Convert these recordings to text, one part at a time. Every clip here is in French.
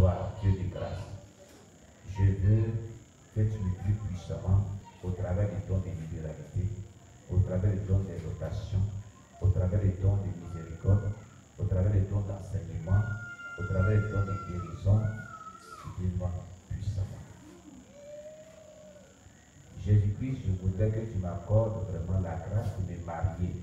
gloire, Dieu de grâce. Je veux que tu me guides puissamment au travers des dons de libéralité, au travers des dons d'exhortation, au travers des dons de miséricorde, au travers des dons d'enseignement, au travers des dons de guérison, guide-moi puissamment. Jésus-Christ, je voudrais que tu m'accordes vraiment la grâce de me marier.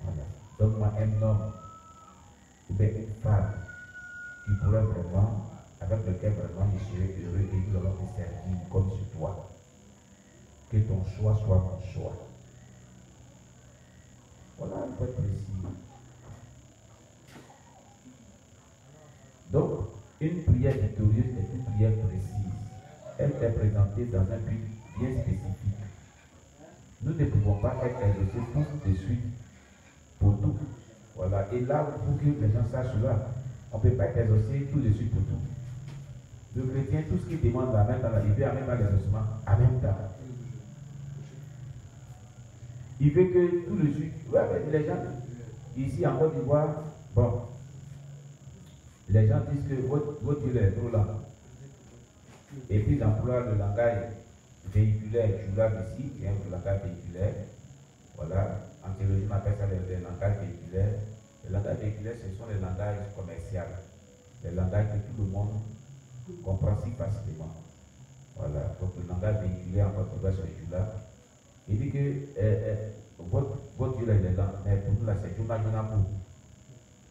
Voilà. Donne-moi un homme ou bien une femme qui pourrait vraiment, avec lequel vraiment je serais heureux et que l'on te servir comme sur toi. Que ton choix soit mon choix. Voilà, il faut être précis. Donc, une prière victorieuse est une prière précise. Elle est présentée dans un but bien spécifique. Nous ne pouvons pas être exaucés tous de suite pour tout. Voilà. Et là, pour que les gens sachent cela, on ne peut pas être exaucé tout de suite pour tout. Le chrétien, tout ce qu'il demande en même temps, il veut en même temps l'exaucement, en même temps. Il veut que tout de suite, ouais, les gens, ici en Côte d'Ivoire, bon, les gens disent que votre Dieu est trop lent. Et puis ils emploient le langage véhiculaire, ici, qui est un langage véhiculaire. Voilà, en théologie, on appelle ça le langage véhiculaire. Le langage véhiculaire, ce sont les langages commerciaux, les langages que tout le monde comprend si facilement. Voilà, donc le langage véhiculaire en Côte d'Ivoire, c'est celui-là. Il dit que votre Dieu est lent, mais pour nous, là, c'est tout maintenant pour.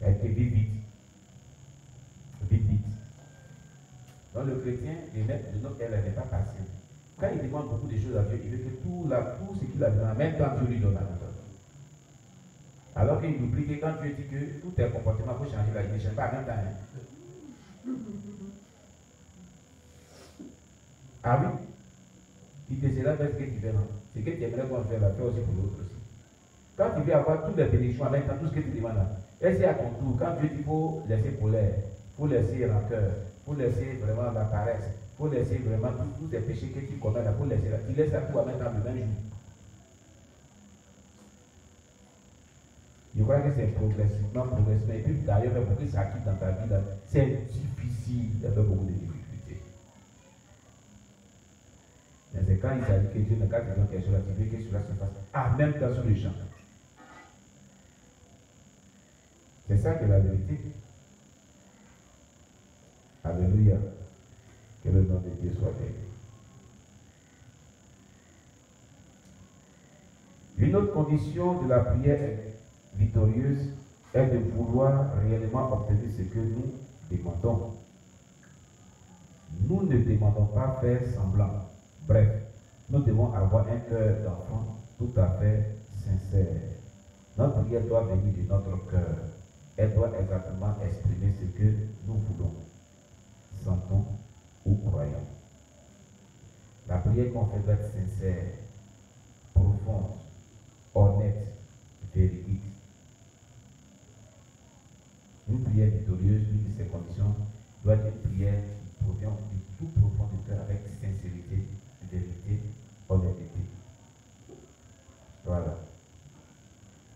Il a été vite, vite. Vite, vite. Donc le chrétien, de notre elle n'est pas patient. Quand il demande beaucoup de choses à Dieu, il veut que tout ce qu'il a donné en même temps, Dieu lui donne la même chose. Alors qu'il oublie que quand Dieu dit que tout tes comportements faut changer, là, il ne change pas en même temps. Hein. Ah oui? Il te sera fait ce que tu fais. Ce que tu aimerais qu'on fasse, fais aussi pour l'autre aussi. Quand tu veux avoir toutes les bénédictions en même temps, tout ce que tu demandes là, et c'est à ton tour, quand Dieu dit qu'il faut laisser colère, il faut laisser rancœur, il faut laisser vraiment la paresse, il faut laisser vraiment tous les péchés que tu commets là, il faut laisser là. Tu laisses ça tout en même temps le même jour. Je crois que c'est progressivement. Et puis d'ailleurs, pour que ça quitte dans ta vie, c'est difficile d'avoir beaucoup de difficultés. Mais c'est quand il s'agit que Dieu n'a qu'à te donner quelque chose à tu veux que cela se fasse en même temps sur le champ. C'est ça que la vérité. Alléluia. Que le nom de Dieu soit béni. Une autre condition de la prière victorieuse est de vouloir réellement obtenir ce que nous demandons. Nous ne demandons pas faire semblant. Bref, nous devons avoir un cœur d'enfant tout à fait sincère. Notre prière doit venir de notre cœur. Elle doit exactement exprimer ce que nous voulons, sentons ou croyons. La prière qu'on fait doit être sincère, profonde, honnête, véridique. Une prière victorieuse, l'une de ses conditions, doit être une prière qui provient du tout profond du cœur avec sincérité, vérité, honnêteté. Voilà.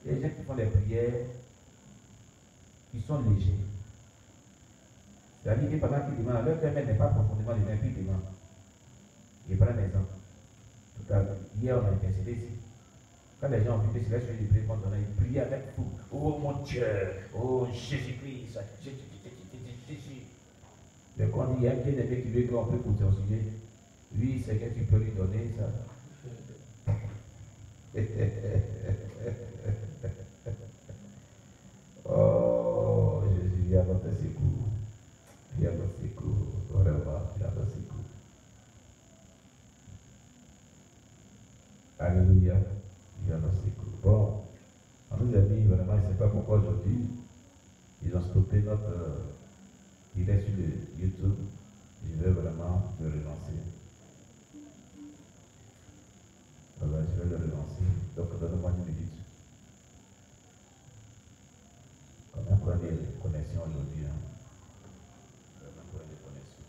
Il y a des gens qui font des prières qui sont légers. C'est-à-dire que pendant qu'ils demandent, leur cœur n'est pas profondément les mêmes, puis ils demandent. Je prends un exemple. Tout à l'heure, hier on a intercédé ici. Quand les gens ont vu que c'est là sur les prières qu'on donnait, ils priaient avec tout. Oh mon Dieu, oh Jésus-Christ, mais quand il y a un bien-aimé qui veut qu'on peut continuer, lui, c'est que tu peux lui donner ça. Oh, Jésus, viens dans tes secours. Viens dans tes secours. Vraiment, viens dans tes secours. Alléluia. Viens dans tes secours. Bon, on nous a dit vraiment, je ne sais pas pourquoi aujourd'hui, ils ont stoppé notre direct sur le YouTube. Je vais vraiment le relancer. Voilà, je vais le relancer. Donc, donne-moi une minute. On a encore des connexions aujourd'hui. On a encore des connexions.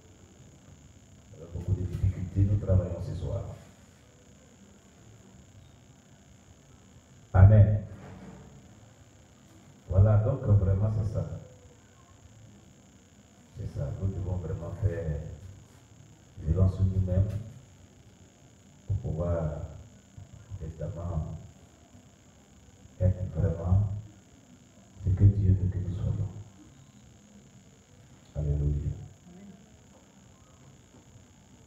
On a beaucoup de difficultés. Nous travaillons ce soir. Amen. Voilà, donc vraiment c'est ça. nous devons vraiment faire violence sur nous-mêmes pour pouvoir évidemment être vraiment ce que Dieu veut que nous soyons. Alléluia.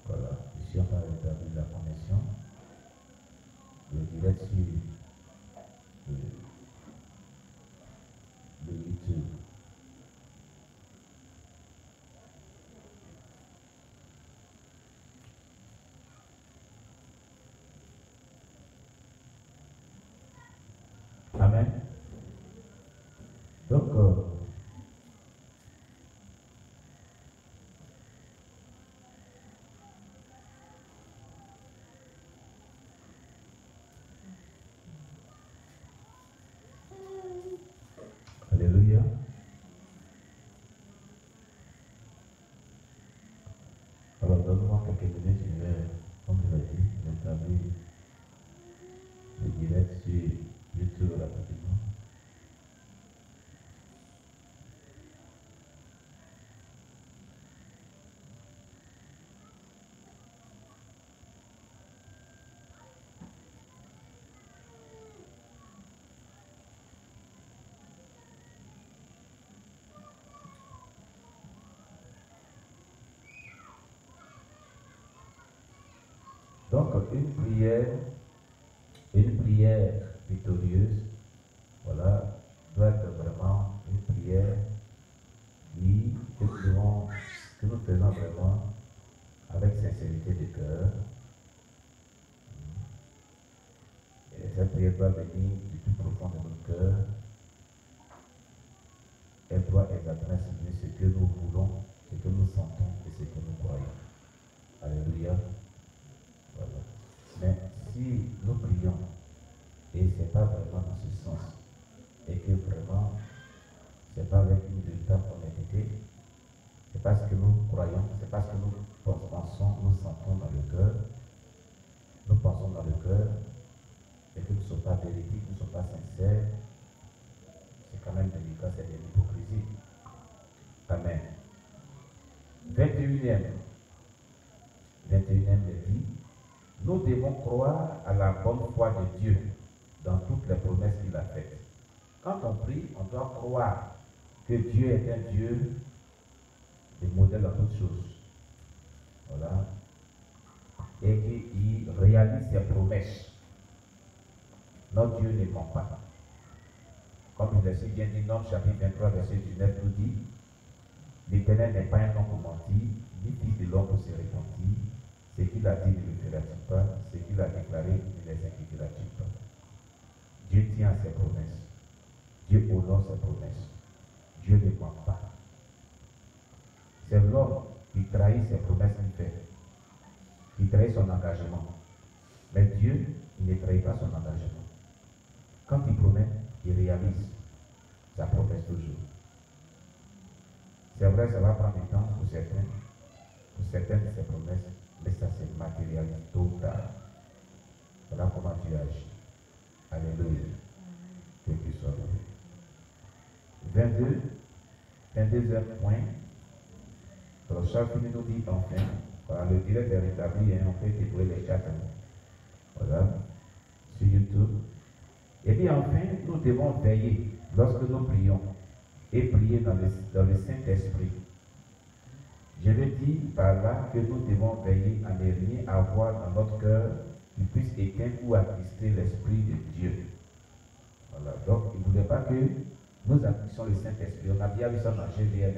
Voilà, ici on va rétablir la connexion. Le direct sur le YouTube. Amen. Donc, alléluia. Alors, donne-moi quelques minutes, je vais, comme je l'ai dit, rétablir le direct sur YouTube rapidement. Donc, une prière victorieuse, voilà, doit être vraiment une prière que nous faisons vraiment avec sincérité de cœur. Et cette prière doit venir du plus profond de notre cœur. Elle doit exactement exprimer ce que nous voulons, ce que nous sentons et ce que nous croyons. Alléluia. Voilà. Mais si nous prions et ce n'est pas vraiment dans ce sens, et que vraiment ce n'est pas avec une véritable honnêteté, c'est parce que nous croyons, c'est parce que nous pensons, nous sentons dans le cœur, nous pensons dans le cœur, et que nous ne sommes pas véridiques, nous ne sommes pas sincères, c'est quand même délicat, c'est de l'hypocrisie. Amen. 21e vie. Nous devons croire à la bonne foi de Dieu dans toutes les promesses qu'il a faites. Quand on prie, on doit croire que Dieu est un Dieu de modèle dans toutes choses. Voilà. Et qu'il réalise ses promesses. Notre Dieu ne ment pas. Comme il l'a si bien dit, Nom chapitre 23, verset 19 nous dit, l'Éternel n'est pas un homme pour mentir, ni fils de l'homme pour se repentir. Ce qu'il a dit ne le fera-t-il pas? Ce qu'il a déclaré ne les inquiétera-t-il pas? Dieu tient à ses promesses. Dieu honore ses promesses. Dieu ne ment pas. C'est l'homme qui trahit ses promesses qu'il fait, qui trahit son engagement. Mais Dieu, il ne trahit pas son engagement. Quand il promet, il réalise sa promesse toujours. C'est vrai, ça va prendre du temps pour certaines de ses promesses, mais ça se matérialise tôt ou tard. Voilà comment Dieu agit. Alléluia. Que Dieu soit loué. 22e point. Alors, chaque minute nous dit enfin, voilà, le direct est rétabli et on peut détruire les chats. Voilà, sur YouTube. Et bien enfin, nous devons veiller lorsque nous prions et prier dans le Saint-Esprit. Je veux dire par là que nous devons veiller à ne rien avoir dans notre cœur qui puisse éteindre ou attrister l'Esprit de Dieu. Voilà, donc il ne voulait pas que nous attristions le Saint-Esprit. On a bien vu ça dans GVN.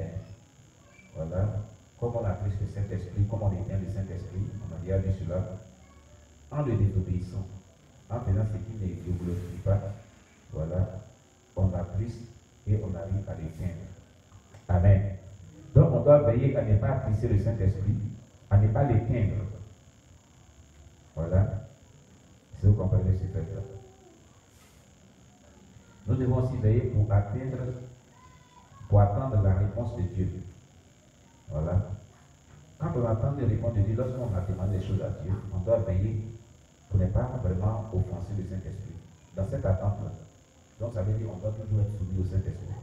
Voilà, comme on attriste le Saint-Esprit, comme on éteint le Saint-Esprit, on a bien vu cela, en le désobéissant, en faisant ce qui ne glorifie pas, voilà, on attriste et on arrive à l'éteindre. Amen. Donc on doit veiller à ne pas attrister le Saint-Esprit, à ne pas l'éteindre. Voilà. Si vous comprenez ce fait-là. Nous devons aussi veiller pour attendre la réponse de Dieu. Voilà. Quand on attend les réponses de Dieu, lorsqu'on a demandé des choses à Dieu, on doit veiller pour ne pas vraiment offenser le Saint-Esprit. Dans cette attente-là. Donc ça veut dire qu'on doit toujours être soumis au Saint-Esprit.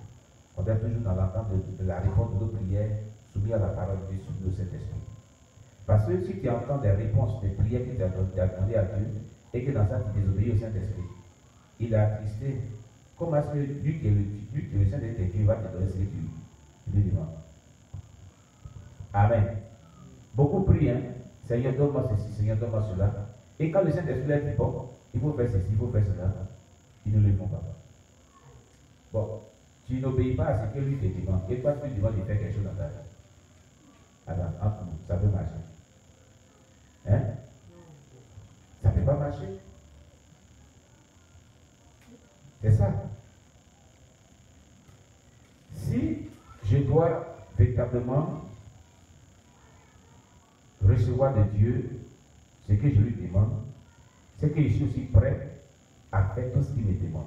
On doit être toujours dans l'attente de la réponse de nos prières, soumis soumis à la parole de Dieu, soumis au Saint-Esprit. Parce que si tu entends des réponses, des prières que tu as demandées à Dieu, et que dans ça tu désobéis au Saint-Esprit, il est attristé. Comment est-ce que lui qui est le Saint-Esprit va te donner ce que tu lui demandes? Amen. Beaucoup prient, hein? Seigneur, donne-moi ceci, Seigneur, donne-moi cela. Et quand le Saint-Esprit leur dit, bon, il faut faire ceci, il faut faire cela, ils ne le font pas. Bon, tu n'obéis pas à ce que lui te demande, et toi tu lui demandes de faire quelque chose dans ta vie. Alors, entre nous, ça peut marcher. Hein? Ça ne peut pas marcher. C'est ça. Si je dois véritablement recevoir de Dieu ce que je lui demande, c'est que je suis aussi prêt à faire tout ce qu'il me demande.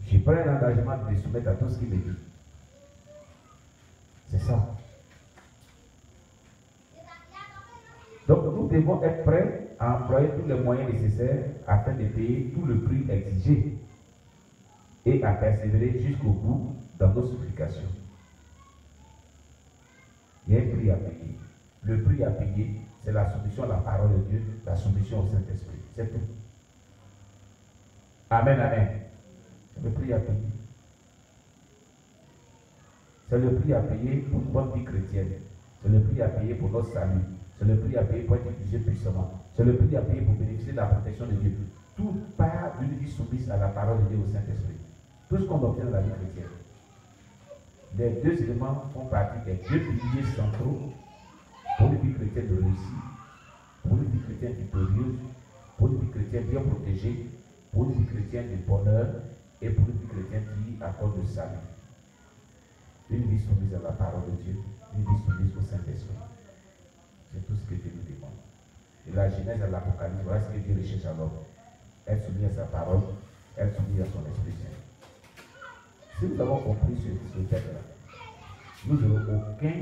Je prends un engagement de me soumettre à tout ce qu'il me dit. C'est ça. Donc nous devons être prêts à employer tous les moyens nécessaires afin de payer tout le prix exigé et à persévérer jusqu'au bout dans nos supplications. Il y a un prix à payer. Le prix à payer, c'est la soumission à la parole de Dieu, la soumission au Saint-Esprit. C'est tout. Amen, amen. C'est le prix à payer. C'est le prix à payer pour une bonne vie chrétienne. C'est le prix à payer pour notre salut. C'est le prix à payer pour être utilisé puissamment. C'est le prix à payer pour bénéficier de la protection de Dieu. Tout part d'une vie soumise à la parole de Dieu au Saint-Esprit. Tout ce qu'on obtient dans la vie chrétienne. Les deux éléments font partie des deux piliers centraux pour une vie chrétienne de réussite, pour une vie chrétienne victorieuse, pour une vie chrétienne bien protégée, pour une vie chrétienne de bonheur et pour une vie chrétienne qui accorde le salut. Une vie soumise à la parole de Dieu, une vie soumise au Saint-Esprit. C'est tout ce que Dieu nous demande. De la Genèse à l'Apocalypse, voilà ce que Dieu recherche à l'homme. Être soumis à sa parole, être soumis à son Esprit Saint. Si nous avons compris ce texte-là, nous n'aurons aucun.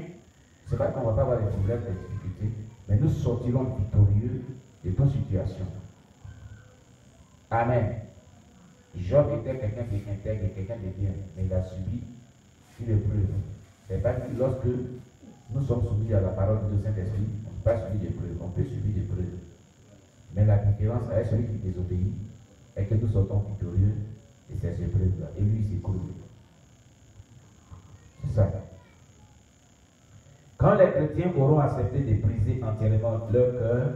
C'est pas qu'on ne va pas avoir des problèmes, des difficultés, mais nous sortirons victorieux de toute situation. Amen. Job était quelqu'un qui est intègre, quelqu'un de bien, mais il a subi une épreuve. C'est pas que lorsque nous sommes soumis à la parole du Saint-Esprit, on ne peut pas subir d'épreuve, on peut subir d'épreuve. Mais la différence avec celui qui désobéit est que nous sortons victorieux de ces épreuves-là. Et lui, il s'écroule. C'est ça. Quand les chrétiens auront accepté de briser entièrement leur cœur,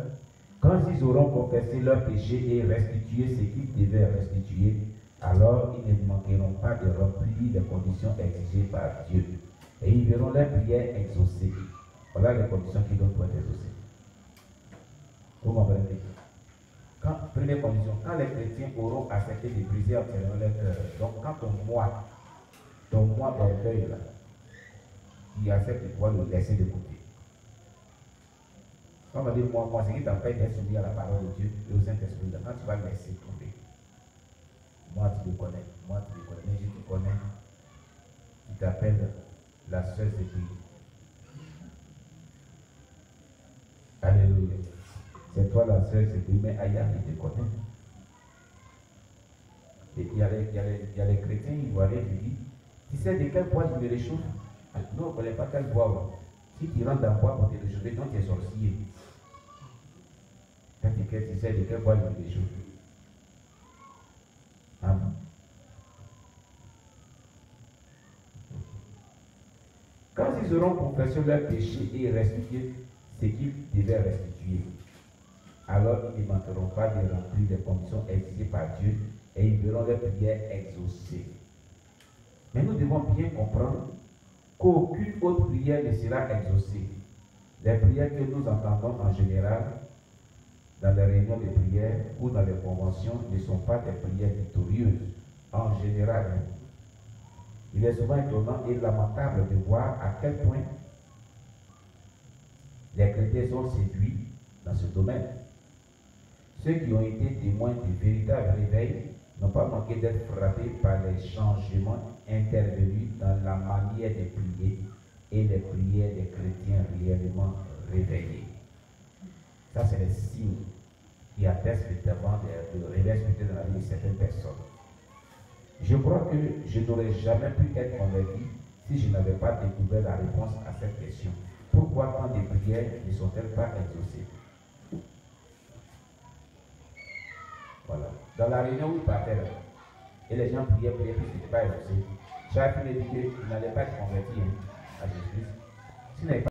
quand ils auront confessé leurs péchés et restitué ce qu'ils devaient restituer, alors ils ne manqueront pas de remplir les conditions exigées par Dieu. Et ils verront leurs prières exaucées. Voilà les conditions qui doivent être exaucées. Vous comprenez? Première condition, quand les chrétiens auront accepté de briser entièrement leur cœur, donc quand ton moi d'orgueil là, qui accepte de pouvoir le laisser de côté. Quand on va dire moi, c'est qui t'empêche d'être soumis à la parole de Dieu et au Saint-Esprit, quand tu vas le laisser tomber. Moi, tu me connais, je te connais. Tu t'appelles la sœur Sécurité. Alléluia. C'est toi la sœur Sécurité, mais ailleurs, je te connais. Et il y a les chrétiens ivoiriens qui disent, tu sais de quel bois je me réchauffe? Nous, on ne connaît pas quel bois. Si tu rentres dans le bois pour te réchauffer, donc tu es sorcier. Quand tu sais de quel bois je me réchauffe. Amen. Quand ils auront confessé leurs péchés et restitué ce qu'ils devaient restituer, alors ils ne manqueront pas de remplir les conditions exigées par Dieu et ils verront leurs prières exaucées. Mais nous devons bien comprendre qu'aucune autre prière ne sera exaucée. Les prières que nous entendons en général dans les réunions de prière ou dans les conventions ne sont pas des prières victorieuses en général. Il est souvent étonnant et lamentable de voir à quel point les chrétiens sont séduits dans ce domaine. Ceux qui ont été témoins du véritable réveil n'ont pas manqué d'être frappés par les changements intervenus dans la manière de prier et les prières des chrétiens réellement réveillés. Ça, c'est les signes qui attestent véritablement de réveil spirituel dans la vie de certaines personnes. Je crois que je n'aurais jamais pu être convaincu si je n'avais pas découvert la réponse à cette question? Pourquoi tant de prières ne sont-elles pas exaucées? Voilà. Dans la réunion où il partait, et les gens priaient, puis ce n'était pas exaucé. Chacun me dit qu'il n'allait pas être converti à Jésus.